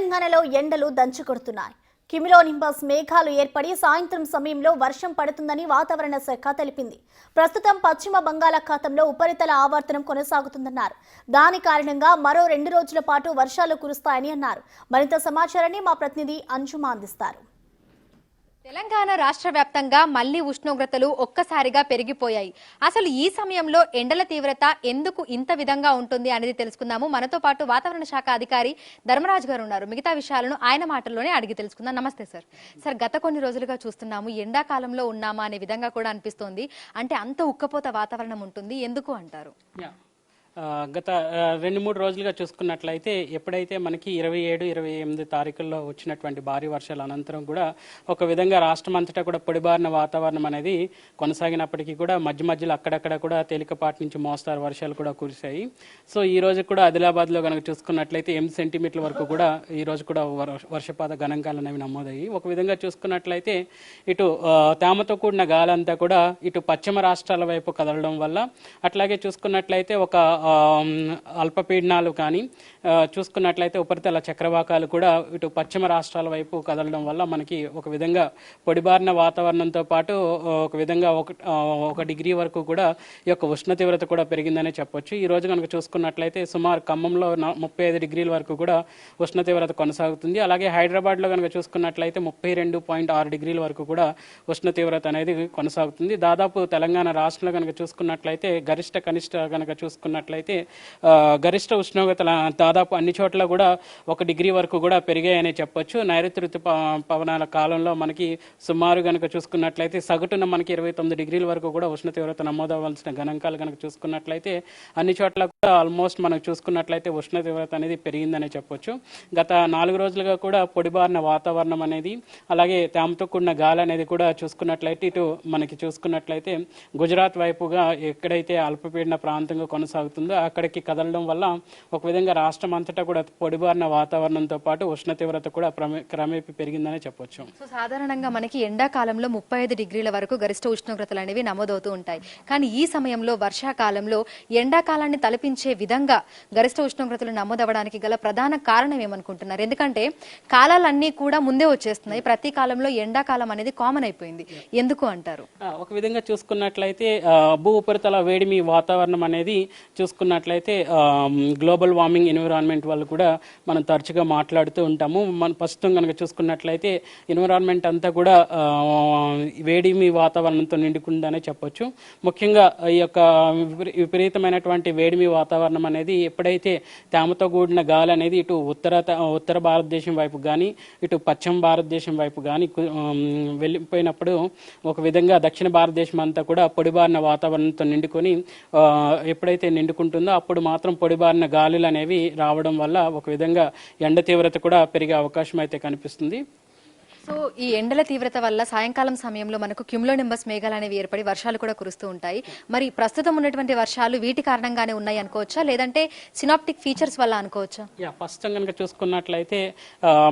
తెలంగాణలో ఎండలు దంచుకొడుతున్నాయి. కిమిలోనింబస్ మేఘాలు ఏర్పడి సాయంత్రం సమయంలో వర్షం పడుతుందని వాతావరణ శాఖ తెలిపింది. ప్రస్తుతం పశ్చిమ బంగాళాఖాతంలో ఉపరితల ఆవర్తనం కొనసాగుతుందన్నారు. దాని కారణంగా మరో 2 రోజుల పాటు వర్షాలు కురుస్తాయని అన్నారు. మరింత సమాచారాన్ని మా ప్రతినిధి అంజుమా అందిస్తారు. తెలంగాణ రాష్ట్ర వ్యాప్తంగా మళ్లీ ఉష్ణోగ్రతలు ఒక్కసారిగా పెరిగిపోయాయి. అసలు ఈ సమయంలో ఎండల తీవ్రత ఎందుకు ఇంత విధంగా ఉంటుంది అనేది తెలుసుకుందాము. మనతో పాటు వాతావరణ శాఖ అధికారి ధర్మరాజు గారు ఉన్నారు. మిగతా విషయాలను ఆయన మాటల్లోనే అడిగి తెలుసుకుందాం. నమస్తే సార్. సార్, గత కొన్ని రోజులుగా చూస్తున్నాము ఎండాకాలంలో ఉన్నామా అనే విధంగా కూడా అనిపిస్తోంది. అంటే అంత ఉక్కపోత వాతావరణం ఉంటుంది, ఎందుకు అంటారు? గత 2-3 రోజులుగా చూసుకున్నట్లయితే ఎప్పుడైతే మనకి 27-28 తారీఖుల్లో వచ్చినటువంటి భారీ వర్షాల అనంతరం కూడా ఒక విధంగా రాష్ట్రం అంతటా కూడా పొడిబారిన వాతావరణం అనేది కొనసాగినప్పటికీ కూడా మధ్య మధ్యలో అక్కడక్కడ కూడా తేలికపాటి నుంచి మోస్తారు వర్షాలు కూడా కురిశాయి. సో ఈ రోజు కూడా ఆదిలాబాద్లో కనుక చూసుకున్నట్లయితే 8 సెంటీమీటర్ల వరకు కూడా ఈ రోజు కూడా వర్షపాత గణాంకాలు అనేవి నమోదయ్యి. ఒక విధంగా చూసుకున్నట్లయితే ఇటు తేమతో కూడిన గాలి అంతా కూడా ఇటు పశ్చిమ రాష్ట్రాల వైపు కదలడం వల్ల, అట్లాగే చూసుకున్నట్లయితే ఒక అల్పపీడనాలు కానీ చూసుకున్నట్లయితే ఉపరితల చక్రవాకాలు కూడా ఇటు పశ్చిమ రాష్ట్రాల వైపు కదలడం వల్ల మనకి ఒక విధంగా పొడిబారిన వాతావరణంతో పాటు ఒక విధంగా 1 డిగ్రీ వరకు కూడా ఈ యొక్క ఉష్ణ తీవ్రత కూడా పెరిగిందనే చెప్పొచ్చు. ఈ రోజు కనుక చూసుకున్నట్లయితే సుమారు ఖమ్మంలో 35 డిగ్రీల వరకు కూడా ఉష్ణ తీవ్రత కొనసాగుతుంది. అలాగే హైదరాబాద్లో కనుక చూసుకున్నట్లయితే 32.6 డిగ్రీల వరకు కూడా ఉష్ణ తీవ్రత అనేది కొనసాగుతుంది. దాదాపు తెలంగాణ రాష్ట్రంలో కనుక చూసుకున్నట్లయితే గరిష్ట కనిష్ట కనుక చూసుకున్నట్లయితే గరిష్ట ఉష్ణోగ్రతల దాదాపు అన్ని చోట్ల కూడా 1 డిగ్రీ వరకు కూడా పెరిగాయని చెప్పొచ్చు. నైరుతి ఋతుపవనాల కాలంలో మనకి సుమారు కనుక చూసుకున్నట్లయితే సగటున మనకి 29 డిగ్రీల వరకు కూడా ఉష్ణ తీవ్రత నమోదవలసిన గణాంకాలు కనుక చూసుకున్నట్లయితే అన్ని చోట్ల కూడా ఆల్మోస్ట్ మనకు చూసుకున్నట్లయితే ఉష్ణ తీవ్రత అనేది పెరిగిందని చెప్పొచ్చు. గత 4 రోజులుగా కూడా పొడిబారిన వాతావరణం అనేది, అలాగే తేమతో కూడిన గాలి అనేది కూడా చూసుకున్నట్లయితే ఇటు మనకి చూసుకున్నట్లయితే గుజరాత్ వైపుగా ఎక్కడైతే అల్పపీడన ప్రాంతంగా కొనసాగుతుందో అక్కడికి కదలడం వల్ల ఒక విధంగా రాష్ట్రం అంతటా కూడా పొడిబారిన వాతావరణంతో పాటు ఉష్ణ తీవ్రత కూడా క్రమేపీ పెరిగిందని చెప్పొచ్చు. సో సాధారణంగా మనకి ఎండాకాలంలో 35 డిగ్రీల వరకు గరిష్ట ఉష్ణోగ్రతలు అనేవి నమోదవుతూ ఉంటాయి. కానీ ఈ సమయంలో వర్షాకాలంలో ఎండాకాలాన్ని తలపించే విధంగా గరిష్ట ఉష్ణోగ్రతలు నమోదవడానికి గల ప్రధాన కారణం ఏమనుకుంటున్నారు? ఎందుకంటే కాలాలన్నీ కూడా ముందే వచ్చేస్తున్నాయి. ప్రతి కాలంలో ఎండాకాలం అనేది కామన్ అయిపోయింది, ఎందుకు అంటారు? ఒక విధంగా చూసుకున్నట్లయితే భూ ఉపరితల వేడిమి వాతావరణం అనేది చూసుకున్నట్లయితే గ్లోబల్ వార్మింగ్ ఎన్విరాన్మెంట్ వాళ్ళు కూడా మనం తరచుగా మాట్లాడుతూ ఉంటాము. మనం ప్రస్తుతం కనుక చూసుకున్నట్లయితే ఎన్విరాన్మెంట్ అంతా కూడా వేడిమి వాతావరణంతో నిండుకుందనే చెప్పొచ్చు. ముఖ్యంగా ఈ యొక్క విపరీతమైనటువంటి వేడిమి వాతావరణం అనేది ఎప్పుడైతే తేమతో కూడిన గాలి అనేది ఇటు ఉత్తర భారతదేశం వైపు కానీ ఇటు పశ్చిమ భారతదేశం వైపు కానీ వెళ్ళిపోయినప్పుడు ఒక విధంగా దక్షిణ భారతదేశం అంతా కూడా పొడిబారిన వాతావరణంతో నిండుకొని ఎప్పుడైతే నిండుకుంటుందో అప్పుడు మాత్రం పొడిబారిన గాలులు అనేవి రావడం వల్ల ఒక విధంగా ఎండ తీవ్రత కూడా పెరిగే అవకాశం అయితే కనిపిస్తుంది. సో ఈ ఎండల తీవ్రత వల్ల సాయంకాలం సమయంలో మనకు క్యుములోనింబస్ మేఘాలు అనేవి ఏర్పడి వర్షాలు కూడా కురుస్తూ ఉంటాయి. మరి ప్రస్తుతం ఉన్నటువంటి వర్షాలు వీటి కారణంగానే ఉన్నాయి అనుకోవచ్చా, లేదంటే సినాప్టిక్ ఫీచర్స్ వల్ల అనుకోవచ్చా? ప్రస్తుతం కనుక చూసుకున్నట్లయితే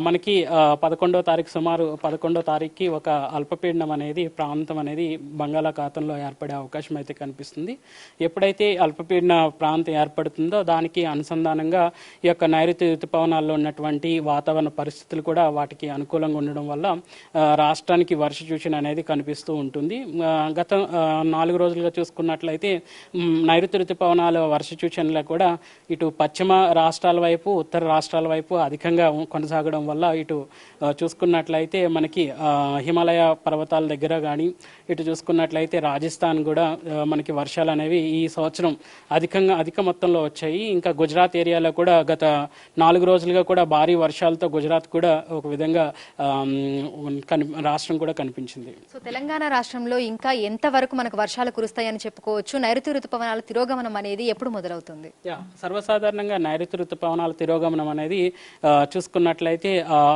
మనకి 11వ తారీఖు సుమారు 11వ తారీఖుకి ఒక అల్పపీడనం అనేది ప్రాంతం అనేది బంగాళాఖాతంలో ఏర్పడే అవకాశం అయితే కనిపిస్తుంది. ఎప్పుడైతే అల్పపీడన ప్రాంతం ఏర్పడుతుందో దానికి అనుసంధానంగా ఈ యొక్క నైరుతి ఋతుపవనాల్లో ఉన్నటువంటి వాతావరణ పరిస్థితులు కూడా వాటికి అనుకూలంగా ఉండడం వల్ల రాష్ట్రానికి వర్ష సూచన అనేది కనిపిస్తూ ఉంటుంది. గత 4 రోజులుగా చూసుకున్నట్లయితే నైరుతి ఋతుపవనాల వర్ష సూచనలు కూడా ఇటు పశ్చిమ రాష్ట్రాల వైపు ఉత్తర రాష్ట్రాల వైపు అధికంగా కొనసాగడం వల్ల ఇటు చూసుకున్నట్లయితే మనకి హిమాలయ పర్వతాల దగ్గర కానీ ఇటు చూసుకున్నట్లయితే రాజస్థాన్ కూడా మనకి వర్షాలు అనేవి ఈ సంవత్సరం అధిక మొత్తంలో వచ్చాయి. ఇంకా గుజరాత్ ఏరియాలో కూడా గత 4 రోజులుగా కూడా భారీ వర్షాలతో గుజరాత్ కూడా ఒక విధంగా రాష్ట్రం కూడా కనిపించింది. సో తెలంగాణ రాష్ట్రంలో ఇంకా ఎంత వరకు మనకు వర్షాలు కురుస్తాయని చెప్పుకోవచ్చు? నైరుతి ఋతుపవనాల తిరోగమనం అనేది ఎప్పుడు మొదలవుతుంది? సర్వసాధారణంగా నైరుతి ఋతుపవనాల తిరోగమనం అనేది చూసుకున్నట్లయితే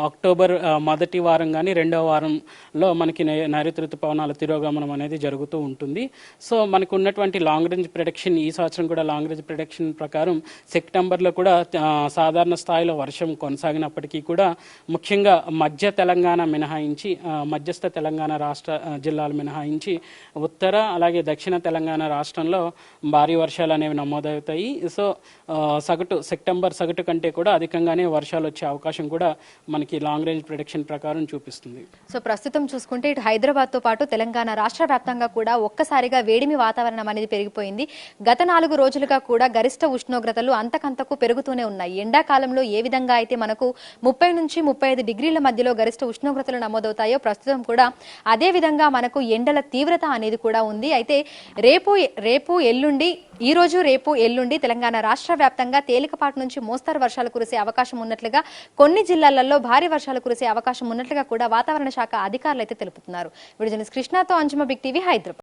అక్టోబర్ మొదటి వారం కానీ 2వ వారంలో మనకి నైరుతి ఋతుపవనాల తిరోగమనం అనేది జరుగుతూ ఉంటుంది. సో మనకు ఉన్నటువంటి లాంగ్ రేంజ్ ప్రిడిక్షన్ ఈ సంవత్సరం కూడా లాంగ్ రేంజ్ ప్రిడిక్షన్ ప్రకారం సెప్టెంబర్లో కూడా సాధారణ స్థాయిలో వర్షం కొనసాగినప్పటికీ కూడా ముఖ్యంగా మధ్య తెలంగాణ మినహాయించి మధ్యస్థ తెలంగాణ రాష్ట్ర జిల్లాలు మినహాయించి ఉత్తర అలాగే దక్షిణ తెలంగాణ రాష్ట్రంలో భారీ వర్షాలు అనేవి నమోదవుతాయి. సో సగటు సెప్టెంబర్ సగటు కంటే కూడా అధికంగానే వర్షాలు వచ్చే అవకాశం కూడా మనకి లాంగ్ రేంజ్ ప్రిడిక్షన్ ప్రకారం చూపిస్తుంది. సో ప్రస్తుతం చూసుకుంటే ఇటు హైదరాబాద్ తో పాటు తెలంగాణ రాష్ట్ర వ్యాప్తంగా కూడా ఒక్కసారిగా వేడిమి వాతావరణం అనేది పెరిగిపోయింది. గత 4 రోజులుగా కూడా గరిష్ట ఉష్ణోగ్రతలు అంతకంతకు పెరుగుతూనే ఉన్నాయి. ఎండాకాలంలో ఏ విధంగా అయితే మనకు 30 నుంచి 35 డిగ్రీల మధ్యలో గరిష్ట ఉష్ణోగ్రతలు నమోదవుతాయో ప్రస్తుతం కూడా అదే విధంగా మనకు ఎండల తీవ్రత అనేది కూడా ఉంది. అయితే రేపు ఎల్లుండి ఈ రోజు రేపు ఎల్లుండి తెలంగాణ రాష్ట్ర వ్యాప్తంగా తేలికపాటి నుంచి మోస్తరు వర్షాలు కురిసే అవకాశం ఉన్నట్లుగా, కొన్ని జిల్లాలలో భారీ వర్షాలు కురిసే అవకాశం ఉన్నట్లుగా కూడా వాతావరణ శాఖ అధికారులు అయితే తెలుపుతున్నారు. వీడియో జర్నలిస్ట్ కృష్ణతో అంజుమ, బిగ్ టీవీ, హైదరాబాద్.